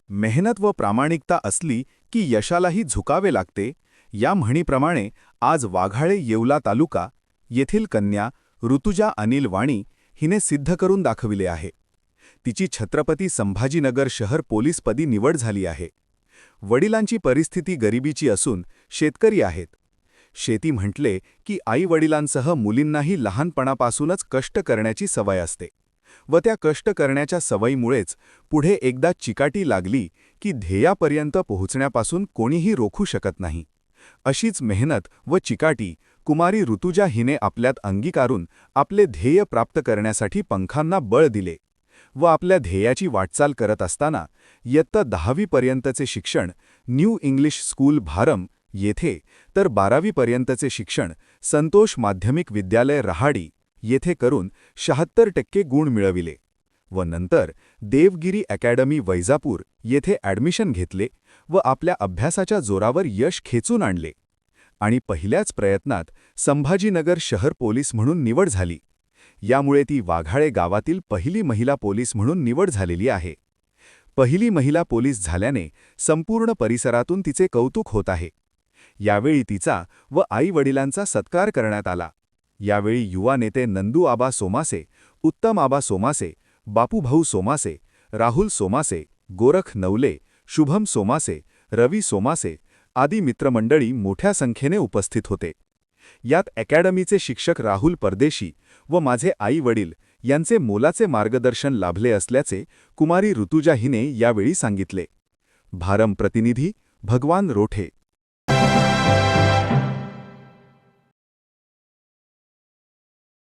मेहनत व प्रामाणिकता असली की यशालाही झुकावे लागते, या म्हणीप्रमाणे आज वाघाळे येवला तालुका येथील कन्या ऋतुजा अनिल वाणी हिने सिद्ध करून दाखविले आहे. तिची छत्रपती संभाजीनगर शहर पोलीसपदी निवड झाली आहे. वडिलांची परिस्थिती गरिबीची असून शेतकरी आहेत. शेती म्हटले की आई-वडिलांसह मुलींनाही लहानपणापासूनच कष्ट करण्याची सवय असते व त्या कष्ट करण्याच्या सवयीमुळेच पुढे एकदा चिकाटी लागली की ध्येयापर्यंत पोहोचण्यापासून कोणीही रोखू शकत नाही. अशीच मेहनत व चिकाटी कुमारी ऋतुजा हिने आपल्यात अंगीकारून आपले ध्येय प्राप्त करण्यासाठी पंखांना बळ दिले व आपल्या ध्येयाची वाटचाल करत असताना इयत्ता 10वी पर्यंतचे शिक्षण न्यू इंग्लिश स्कूल भारम येथे तर 12वी पर्यंतचे शिक्षण संतोष माध्यमिक विद्यालय रहाडी येथे करून 76% गुण मिळविले व नंतर देवगिरी अकॅडमी वैजापूर येथे ॲडमिशन घेतले व आपल्या अभ्यासाच्या जोरावर यश खेचून आणले आणि पहिल्याच प्रयत्नात संभाजीनगर शहर पोलीस म्हणून निवड झाली. यामुळे ती वाघाळे गावातील पहिली महिला पोलीस म्हणून निवड झालेली आहे. पहिली महिला पोलीस झाल्याने संपूर्ण परिसरातून तिचे कौतुक होत आहे. यावेळी तिचा व आई-वडिलांचा सत्कार करण्यात आला. यावेळी युवा नेते नंदू आबा सोमासे, उत्तम आबा सोमासे, बापूभाऊ सोमासे, राहुल सोमासे, गोरख नवले, शुभम सोमासे, रवी सोमासे आदी मित्रमंडळी मोठ्या संख्येने उपस्थित होते. यात अकॅडमीचे शिक्षक राहुल परदेशी व माझे आई-वडील यांचे मोलाचे मार्गदर्शन लाभले असल्याचे कुमारी ऋतुजा हिने यावेळी सांगितले. भारम प्रतिनिधी भगवान रोठे.